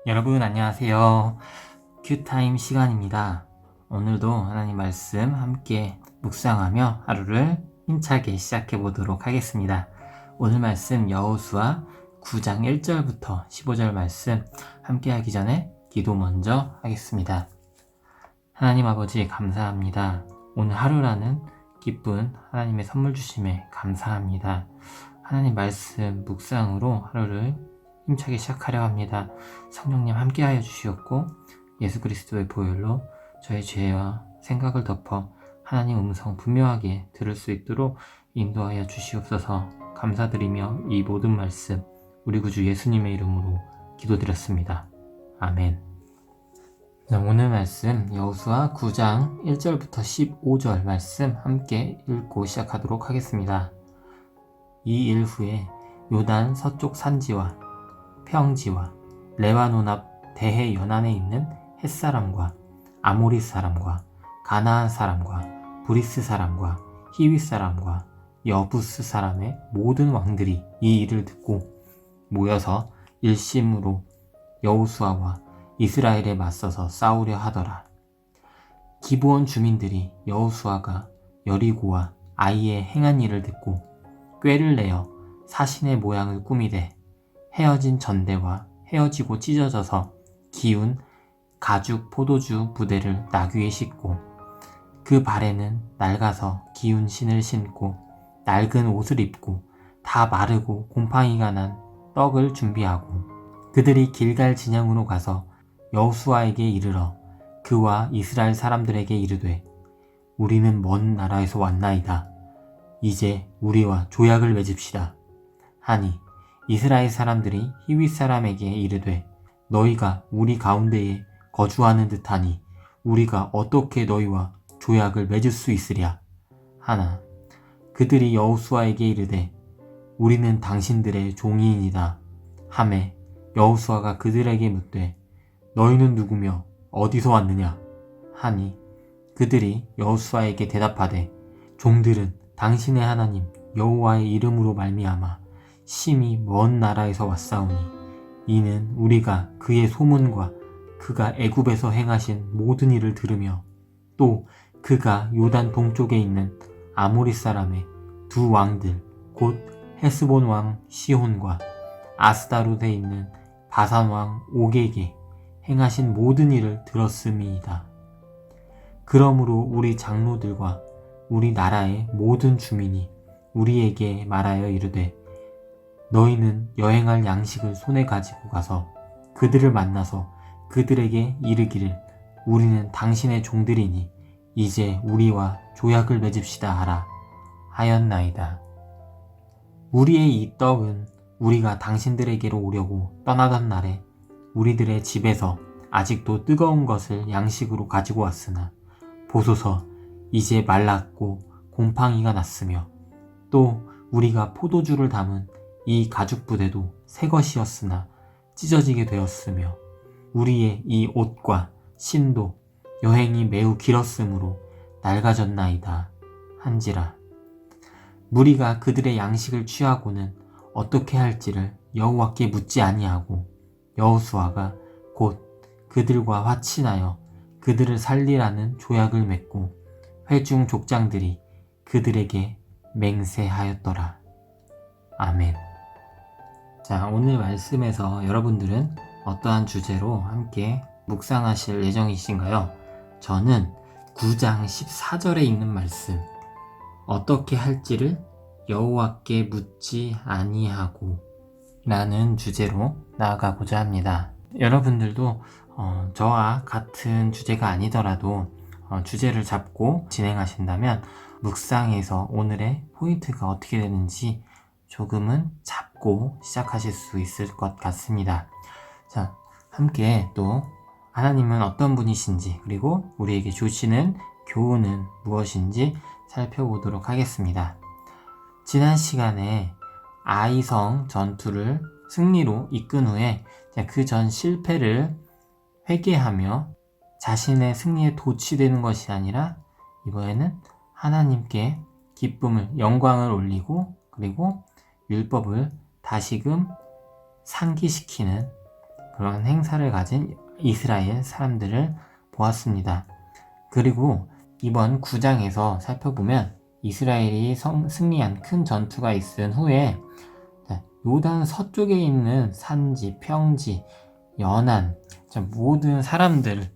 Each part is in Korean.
여러분 안녕하세요. 큐타임 시간입니다. 오늘도 하나님 말씀 함께 묵상하며 하루를 힘차게 시작해 보도록 하겠습니다. 오늘 말씀 여호수아 9장 1절부터 15절 말씀 함께 하기 전에 기도 먼저 하겠습니다. 하나님 아버지 감사합니다. 오늘 하루라는 기쁜 하나님의 선물 주심에 감사합니다. 하나님 말씀 묵상으로 하루를 힘차게 시작하려 합니다. 성령님 함께하여 주시옵고 예수 그리스도의 보혈로 저의 죄와 생각을 덮어 하나님 음성 분명하게 들을 수 있도록 인도하여 주시옵소서. 감사드리며 이 모든 말씀 우리 구주 예수님의 이름으로 기도드렸습니다. 아멘. 오늘 말씀 여호수아 9장 1절부터 15절 말씀 함께 읽고 시작하도록 하겠습니다. 이 일 후에 요단 서쪽 산지와 평지와 레바논 앞 대해 연안에 있는 햇사람과 아모리 사람과 가나안 사람과 브리스 사람과 히윗 사람과 여부스 사람의 모든 왕들이 이 일을 듣고 모여서 일심으로 여호수아와 이스라엘에 맞서서 싸우려 하더라. 기브온 주민들이 여호수아가 여리고와 아이에 행한 일을 듣고 꾀를 내어 사신의 모양을 꾸미되 헤어진 전대와 헤어지고 찢어져서 기운 가죽 포도주 부대를 나귀에 싣고 그 발에는 낡아서 기운 신을 신고 낡은 옷을 입고 다 마르고 곰팡이가 난 떡을 준비하고 그들이 길갈 진영으로 가서 여호수아에게 이르러 그와 이스라엘 사람들에게 이르되 우리는 먼 나라에서 왔나이다. 이제 우리와 조약을 맺읍시다. 하니 이스라엘 사람들이 히윗 사람에게 이르되 너희가 우리 가운데에 거주하는 듯하니 우리가 어떻게 너희와 조약을 맺을 수 있으랴 하나 그들이 여호수아에게 이르되 우리는 당신들의 종이인이다 하매 여호수아가 그들에게 묻되 너희는 누구며 어디서 왔느냐 하니 그들이 여호수아에게 대답하되 종들은 당신의 하나님 여호와의 이름으로 말미암아 심히 먼 나라에서 왔사오니 이는 우리가 그의 소문과 그가 애굽에서 행하신 모든 일을 들으며 또 그가 요단 동쪽에 있는 아모리 사람의 두 왕들 곧 헤스본 왕 시혼과 아스다롯에 있는 바산 왕 옥에게 행하신 모든 일을 들었음이이다. 그러므로 우리 장로들과 우리 나라의 모든 주민이 우리에게 말하여 이르되 너희는 여행할 양식을 손에 가지고 가서 그들을 만나서 그들에게 이르기를 우리는 당신의 종들이니 이제 우리와 조약을 맺읍시다 하라 하였나이다. 우리의 이 떡은 우리가 당신들에게로 오려고 떠나던 날에 우리들의 집에서 아직도 뜨거운 것을 양식으로 가지고 왔으나 보소서 이제 말랐고 곰팡이가 났으며 또 우리가 포도주를 담은 이 가죽 부대도 새 것이었으나 찢어지게 되었으며 우리의 이 옷과 신도 여행이 매우 길었으므로 낡아졌나이다 한지라. 무리가 그들의 양식을 취하고는 어떻게 할지를 여호와께 묻지 아니하고 여호수아가 곧 그들과 화친하여 그들을 살리라는 조약을 맺고 회중 족장들이 그들에게 맹세하였더라. 아멘. 자, 오늘 말씀에서 여러분들은 어떠한 주제로 함께 묵상하실 예정이신가요? 저는 9장 14절에 있는 말씀 어떻게 할지를 여호와께 묻지 아니하고 라는 주제로 나아가고자 합니다. 여러분들도 저와 같은 주제가 아니더라도 주제를 잡고 진행하신다면 묵상에서 오늘의 포인트가 어떻게 되는지 조금은 잡고 시작하실 수 있을 것 같습니다. 자, 함께 또 하나님은 어떤 분이신지 그리고 우리에게 주시는 교훈은 무엇인지 살펴보도록 하겠습니다. 지난 시간에 아이성 전투를 승리로 이끈 후에 그 전 실패를 회개하며 자신의 승리에 도취되는 것이 아니라 이번에는 하나님께 기쁨을 영광을 올리고 그리고 율법을 다시금 상기시키는 그런 행사를 가진 이스라엘 사람들을 보았습니다. 그리고 이번 9장에서 살펴보면 이스라엘이 승리한 큰 전투가 있은 후에 요단 서쪽에 있는 산지, 평지, 연안, 모든 사람들,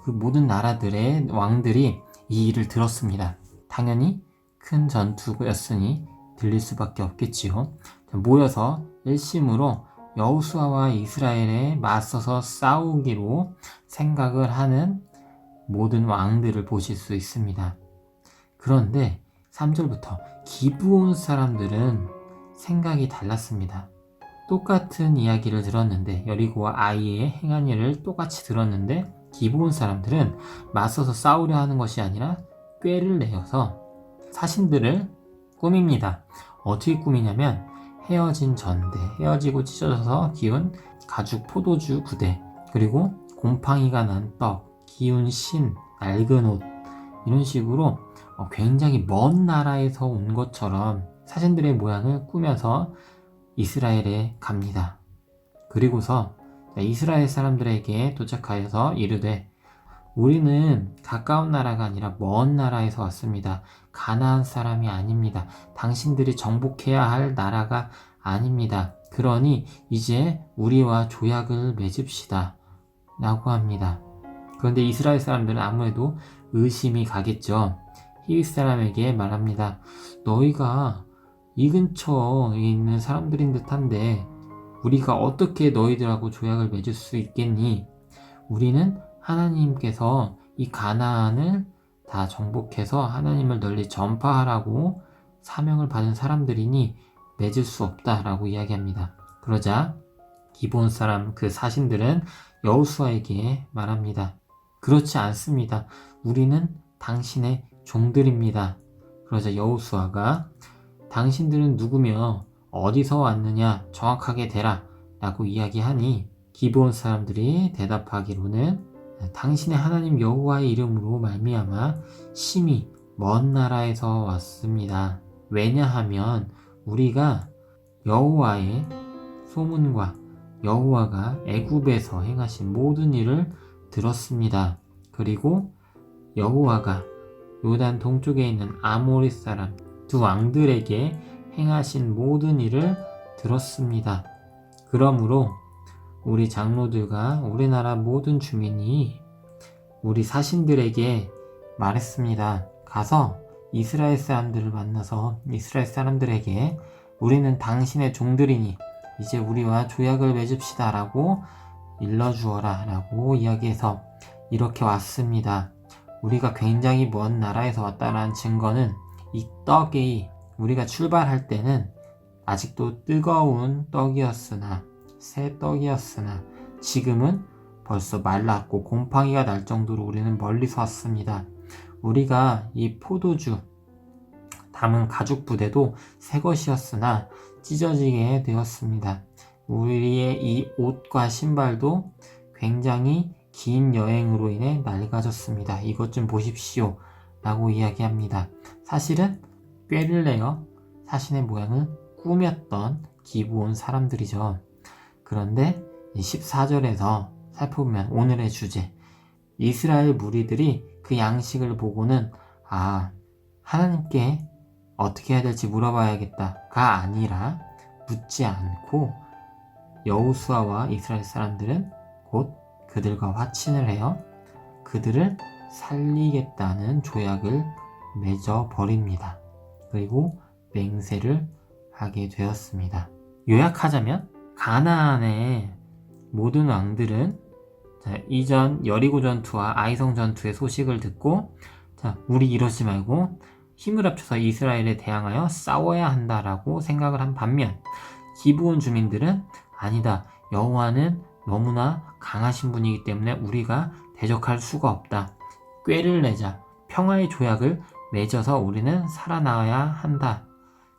그 모든 나라들의 왕들이 이 일을 들었습니다. 당연히 큰 전투였으니 들릴 수밖에 없겠지요. 모여서 일심으로 여호수아와 이스라엘에 맞서서 싸우기로 생각을 하는 모든 왕들을 보실 수 있습니다. 그런데 3절부터 기브온 사람들은 생각이 달랐습니다. 똑같은 이야기를 들었는데, 여리고와 아이의 행한 일을 똑같이 들었는데 기브온 사람들은 맞서서 싸우려 하는 것이 아니라 꾀를 내어서 사신들을 꾸밉니다. 어떻게 꾸미냐면 헤어진 전대, 헤어지고 찢어져서 기운 가죽 포도주 부대, 그리고 곰팡이가 난 떡, 기운 신, 낡은 옷, 이런 식으로 굉장히 먼 나라에서 온 것처럼 사신들의 모양을 꾸며서 이스라엘에 갑니다. 그리고서 이스라엘 사람들에게 도착하여서 이르되, 우리는 가까운 나라가 아니라 먼 나라에서 왔습니다. 가나안 사람이 아닙니다. 당신들이 정복해야 할 나라가 아닙니다. 그러니 이제 우리와 조약을 맺읍시다 라고 합니다. 그런데 이스라엘 사람들은 아무래도 의심이 가겠죠. 히윗 사람에게 말합니다. 너희가 이 근처에 있는 사람들인 듯한데 우리가 어떻게 너희들하고 조약을 맺을 수 있겠니? 우리는 하나님께서 이 가나안을 다 정복해서 하나님을 널리 전파하라고 사명을 받은 사람들이니 맺을 수 없다라고 이야기합니다. 그러자 기브온 사람 그 사신들은 여호수아에게 말합니다. 그렇지 않습니다. 우리는 당신의 종들입니다. 그러자 여호수아가 당신들은 누구며 어디서 왔느냐 정확하게 대라 라고 이야기하니 기브온 사람들이 대답하기로는 당신의 하나님 여호와의 이름으로 말미암아 심히 먼 나라에서 왔습니다. 왜냐하면 우리가 여호와의 소문과 여호와가 애굽에서 행하신 모든 일을 들었습니다. 그리고 여호와가 요단 동쪽에 있는 아모리 사람 두 왕들에게 행하신 모든 일을 들었습니다. 그러므로 우리 장로들과 우리나라 모든 주민이 우리 사신들에게 말했습니다. 가서 이스라엘 사람들을 만나서 이스라엘 사람들에게 우리는 당신의 종들이니 이제 우리와 조약을 맺읍시다 라고 일러주어라 라고 이야기해서 이렇게 왔습니다. 우리가 굉장히 먼 나라에서 왔다는 증거는 이 떡이 우리가 출발할 때는 아직도 뜨거운 떡이었으나 새 떡이었으나 지금은 벌써 말랐고 곰팡이가 날 정도로 우리는 멀리서 왔습니다. 우리가 이 포도주 담은 가죽 부대도 새 것이었으나 찢어지게 되었습니다. 우리의 이 옷과 신발도 굉장히 긴 여행으로 인해 낡아졌습니다. 이것 좀 보십시오 라고 이야기합니다. 사실은 꾀를 내어 사신의 모양을 꾸몄던 기브온 사람들이죠. 그런데 14절에서 살펴보면 오늘의 주제, 이스라엘 무리들이 그 양식을 보고는 하나님께 어떻게 해야 될지 물어봐야겠다가 아니라 묻지 않고 여호수아와 이스라엘 사람들은 곧 그들과 화친을 해요. 그들을 살리겠다는 조약을 맺어버립니다. 그리고 맹세를 하게 되었습니다. 요약하자면 가나안의 모든 왕들은 이전 여리고 전투와 아이성 전투의 소식을 듣고 우리 이러지 말고 힘을 합쳐서 이스라엘에 대항하여 싸워야 한다라고 생각을 한 반면 기브온 주민들은 아니다. 여호와는 너무나 강하신 분이기 때문에 우리가 대적할 수가 없다. 꾀를 내자. 평화의 조약을 맺어서 우리는 살아나야 한다.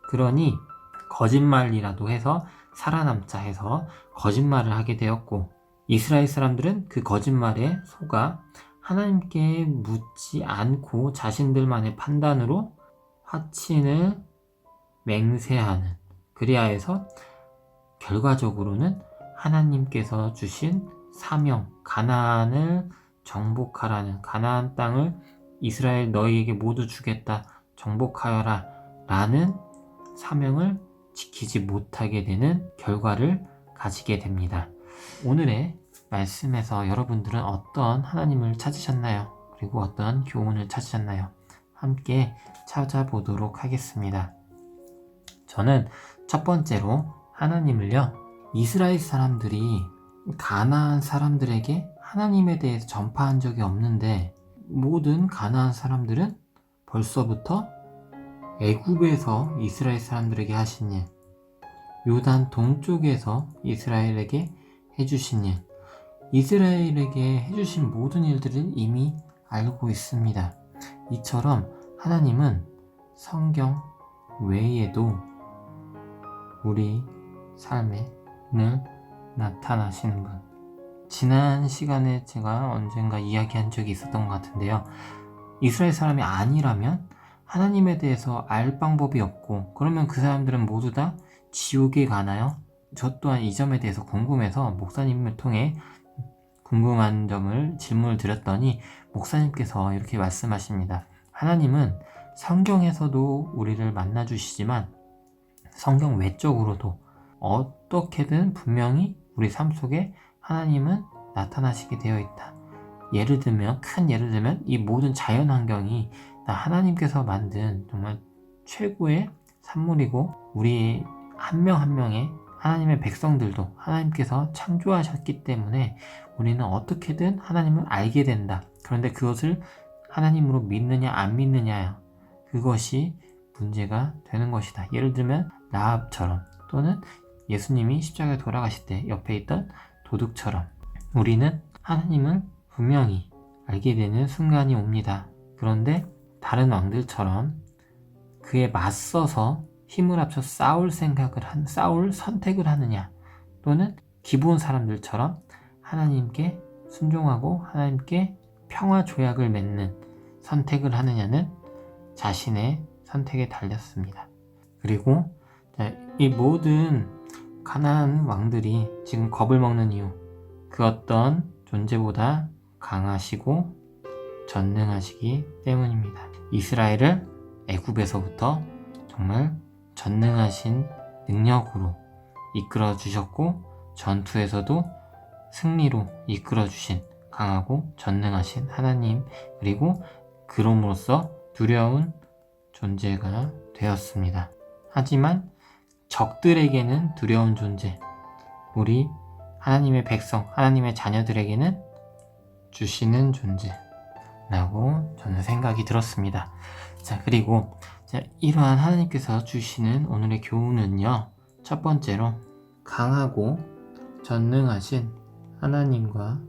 그러니 거짓말이라도 해서 살아남자 해서 거짓말을 하게 되었고 이스라엘 사람들은 그 거짓말에 속아 하나님께 묻지 않고 자신들만의 판단으로 화친을 맹세하는, 그리하여서 결과적으로는 하나님께서 주신 사명, 가나안을 정복하라는, 가나안 땅을 이스라엘 너희에게 모두 주겠다, 정복하여라 라는 사명을 지키지 못하게 되는 결과를 가지게 됩니다. 오늘의 말씀에서 여러분들은 어떤 하나님을 찾으셨나요? 그리고 어떤 교훈을 찾으셨나요? 함께 찾아보도록 하겠습니다. 저는 첫 번째로 하나님을요, 이스라엘 사람들이 가나안 사람들에게 하나님에 대해서 전파한 적이 없는데, 모든 가나안 사람들은 벌써부터 애굽에서 이스라엘 사람들에게 하신 일, 요단 동쪽에서 이스라엘에게 해주신 일, 이스라엘에게 해주신 모든 일들을 이미 알고 있습니다. 이처럼 하나님은 성경 외에도 우리 삶에 늘 나타나시는 분. 지난 시간에 제가 언젠가 이야기한 적이 있었던 것 같은데요. 이스라엘 사람이 아니라면 하나님에 대해서 알 방법이 없고, 그러면 그 사람들은 모두 다 지옥에 가나요? 저 또한 이 점에 대해서 궁금해서 목사님을 통해 궁금한 점을 질문을 드렸더니 목사님께서 이렇게 말씀하십니다. 하나님은 성경에서도 우리를 만나주시지만 성경 외적으로도 어떻게든 분명히 우리 삶 속에 하나님은 나타나시게 되어 있다. 큰 예를 들면 이 모든 자연 환경이 다 하나님께서 만든 정말 최고의 산물이고, 우리 한 명 한 명의 하나님의 백성들도 하나님께서 창조하셨기 때문에 우리는 어떻게든 하나님을 알게 된다. 그런데 그것을 하나님으로 믿느냐 안 믿느냐, 그것이 문제가 되는 것이다. 예를 들면 라합처럼, 또는 예수님이 십자가에 돌아가실 때 옆에 있던 도둑처럼 우리는 하나님을 분명히 알게 되는 순간이 옵니다. 그런데 다른 왕들처럼 그에 맞서서 힘을 합쳐 싸울 선택을 하느냐, 또는 기브온 사람들처럼 하나님께 순종하고 하나님께 평화 조약을 맺는 선택을 하느냐는 자신의 선택에 달렸습니다. 그리고 이 모든 가나안 왕들이 지금 겁을 먹는 이유, 그 어떤 존재보다 강하시고 전능하시기 때문입니다. 이스라엘을 애굽에서부터 정말 전능하신 능력으로 이끌어 주셨고, 전투에서도 승리로 이끌어 주신 강하고 전능하신 하나님, 그리고 그럼으로써 두려운 존재가 되었습니다. 하지만 적들에게는 두려운 존재, 우리 하나님의 백성, 하나님의 자녀들에게는 주시는 존재라고 저는 생각이 들었습니다. 자, 그리고 이러한 하나님께서 주시는 오늘의 교훈은요, 첫 번째로 강하고 전능하신 하나님과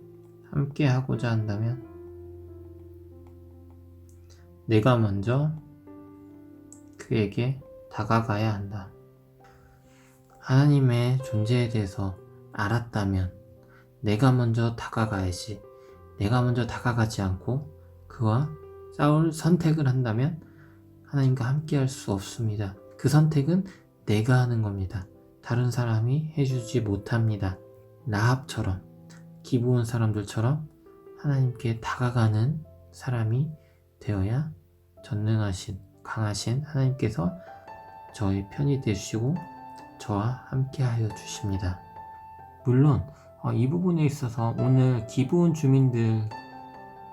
함께 하고자 한다면 내가 먼저 그에게 다가가야 한다. 하나님의 존재에 대해서 알았다면 내가 먼저 다가가야지, 내가 먼저 다가가지 않고 그와 싸울 선택을 한다면 하나님과 함께 할 수 없습니다. 그 선택은 내가 하는 겁니다. 다른 사람이 해주지 못합니다. 라합처럼, 기브온 사람들처럼 하나님께 다가가는 사람이 되어야 전능하신, 강하신 하나님께서 저의 편이 되시고 저와 함께 하여 주십니다. 물론 이 부분에 있어서 오늘 기브온 주민들에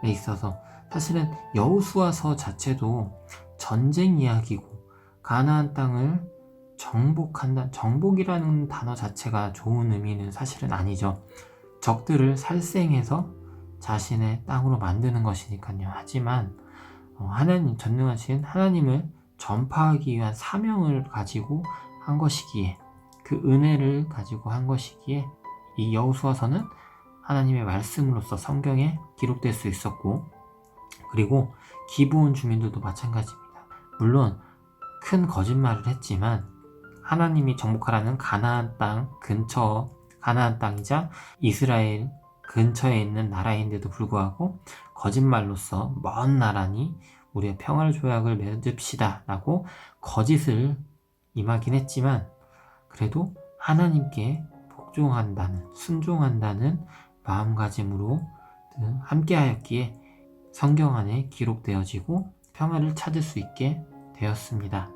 있어서 사실은 여호수아서 자체도 전쟁 이야기고, 가나안 땅을 정복한다, 정복이라는 단어 자체가 좋은 의미는 사실은 아니죠. 적들을 살생해서 자신의 땅으로 만드는 것이니까요. 하지만 하나님, 전능하신 하나님을 전파하기 위한 사명을 가지고 한 것이기에, 그 은혜를 가지고 한 것이기에 이 여호수아서는 하나님의 말씀으로서 성경에 기록될 수 있었고, 그리고 기브온 주민들도 마찬가지입니다. 물론 큰 거짓말을 했지만 하나님이 정복하라는 가나안 땅이자 이스라엘 근처에 있는 나라인데도 불구하고 거짓말로서 먼 나라니 우리의 평화를 조약을 맺읍시다 라고 거짓을 임하긴 했지만, 그래도 하나님께 복종한다는, 순종한다는 마음가짐으로 함께하였기에 성경 안에 기록되어지고 평화를 찾을 수 있게 되었습니다.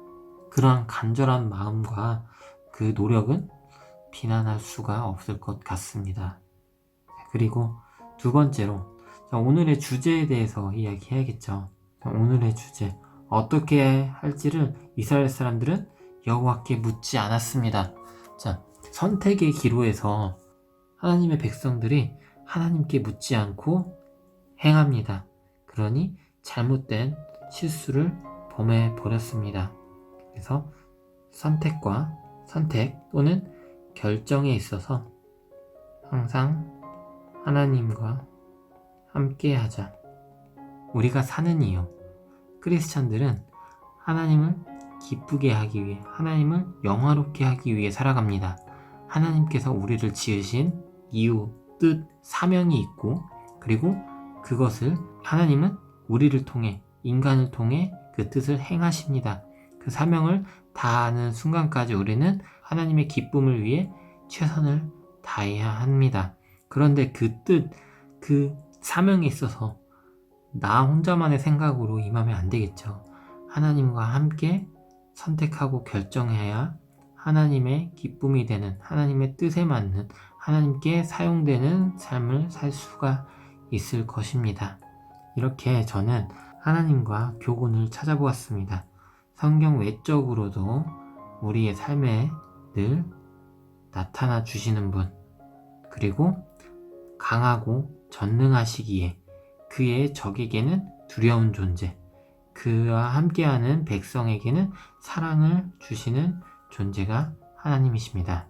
그러한 간절한 마음과 그 노력은 비난할 수가 없을 것 같습니다. 그리고 두 번째로, 오늘의 주제에 대해서 이야기해야겠죠. 오늘의 주제, 어떻게 할지를 이스라엘 사람들은 여호와께 묻지 않았습니다. 선택의 기로에서 하나님의 백성들이 하나님께 묻지 않고 행합니다. 그러니 잘못된 실수를 범해 버렸습니다. 그래서 선택 또는 결정에 있어서 항상 하나님과 함께 하자. 우리가 사는 이유, 크리스찬들은 하나님을 기쁘게 하기 위해, 하나님을 영화롭게 하기 위해 살아갑니다. 하나님께서 우리를 지으신 이유, 뜻, 사명이 있고, 그리고 그것을 하나님은 우리를 통해, 인간을 통해 그 뜻을 행하십니다. 그 사명을 다하는 순간까지 우리는 하나님의 기쁨을 위해 최선을 다해야 합니다. 그런데 그 뜻, 그 사명에 있어서 나 혼자만의 생각으로 임하면 안 되겠죠. 하나님과 함께 선택하고 결정해야 하나님의 기쁨이 되는, 하나님의 뜻에 맞는, 하나님께 사용되는 삶을 살 수가 있을 것입니다. 이렇게 저는 하나님과 교훈을 찾아보았습니다. 성경 외적으로도 우리의 삶에 늘 나타나 주시는 분, 그리고 강하고 전능하시기에 그의 적에게는 두려운 존재, 그와 함께하는 백성에게는 사랑을 주시는 존재가 하나님이십니다.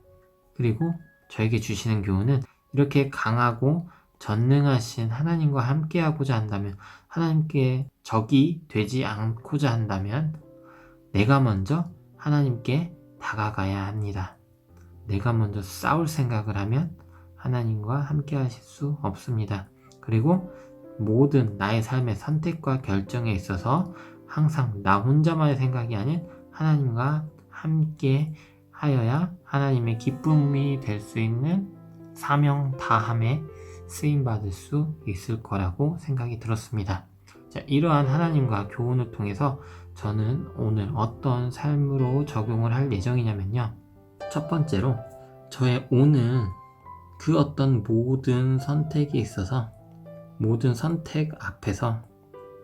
그리고 저에게 주시는 교훈은, 이렇게 강하고 전능하신 하나님과 함께하고자 한다면, 하나님께 적이 되지 않고자 한다면 내가 먼저 하나님께 다가가야 합니다. 내가 먼저 싸울 생각을 하면 하나님과 함께 하실 수 없습니다. 그리고 모든 나의 삶의 선택과 결정에 있어서 항상 나 혼자만의 생각이 아닌 하나님과 함께 하여야 하나님의 기쁨이 될 수 있는 사명 다함에 쓰임받을 수 있을 거라고 생각이 들었습니다. 이러한 하나님과 교훈을 통해서 저는 오늘 어떤 삶으로 적용을 할 예정이냐면요. 첫 번째로, 저의 오늘 그 어떤 모든 선택에 있어서 모든 선택 앞에서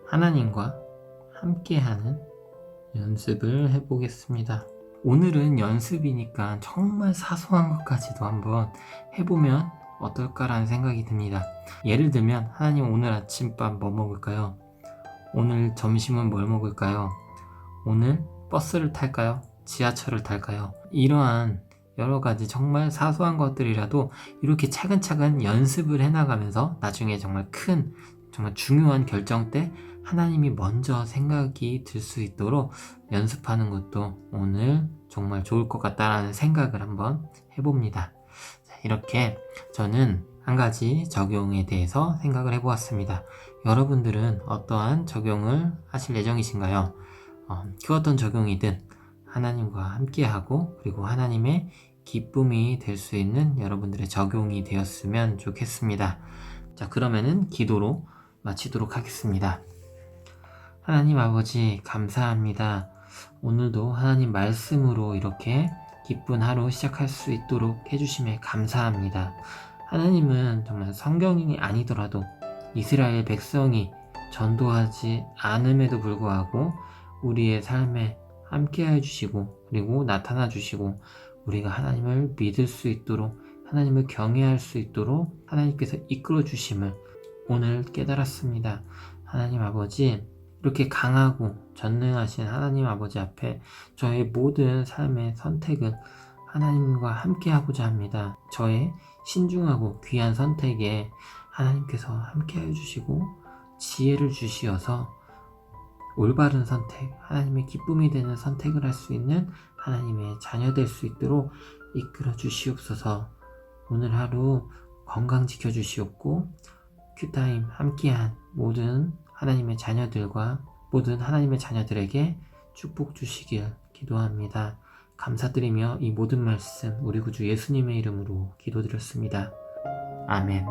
하나님과 함께하는 연습을 해보겠습니다. 오늘은 연습이니까 정말 사소한 것까지도 한번 해보면 어떨까라는 생각이 듭니다. 예를 들면, 하나님, 오늘 아침밥 뭐 먹을까요? 오늘 점심은 뭘 먹을까요? 오늘 버스를 탈까요? 지하철을 탈까요? 이러한 여러 가지 정말 사소한 것들이라도 이렇게 차근차근 연습을 해나가면서 나중에 정말 큰, 정말 중요한 결정 때 하나님이 먼저 생각이 들 수 있도록 연습하는 것도 오늘 정말 좋을 것 같다라는 생각을 한번 해봅니다. 이렇게 저는 한 가지 적용에 대해서 생각을 해보았습니다. 여러분들은 어떠한 적용을 하실 예정이신가요? 그 어떤 적용이든 하나님과 함께하고, 그리고 하나님의 기쁨이 될 수 있는 여러분들의 적용이 되었으면 좋겠습니다. 그러면은 기도로 마치도록 하겠습니다. 하나님 아버지, 감사합니다. 오늘도 하나님 말씀으로 이렇게 기쁜 하루 시작할 수 있도록 해주심에 감사합니다. 하나님은 정말 성경이 아니더라도 이스라엘 백성이 전도하지 않음에도 불구하고 우리의 삶에 함께 해주시고, 그리고 나타나 주시고, 우리가 하나님을 믿을 수 있도록, 하나님을 경외할 수 있도록 하나님께서 이끌어 주심을 오늘 깨달았습니다. 하나님 아버지, 이렇게 강하고 전능하신 하나님 아버지 앞에 저의 모든 삶의 선택은 하나님과 함께 하고자 합니다. 저의 신중하고 귀한 선택에 하나님께서 함께 해주시고 지혜를 주시어서 올바른 선택, 하나님의 기쁨이 되는 선택을 할 수 있는 하나님의 자녀 될 수 있도록 이끌어 주시옵소서. 오늘 하루 건강 지켜 주시옵고, 큐타임 함께한 모든 하나님의 자녀들과 모든 하나님의 자녀들에게 축복 주시길 기도합니다. 감사드리며 이 모든 말씀 우리 구주 예수님의 이름으로 기도드렸습니다. 아멘.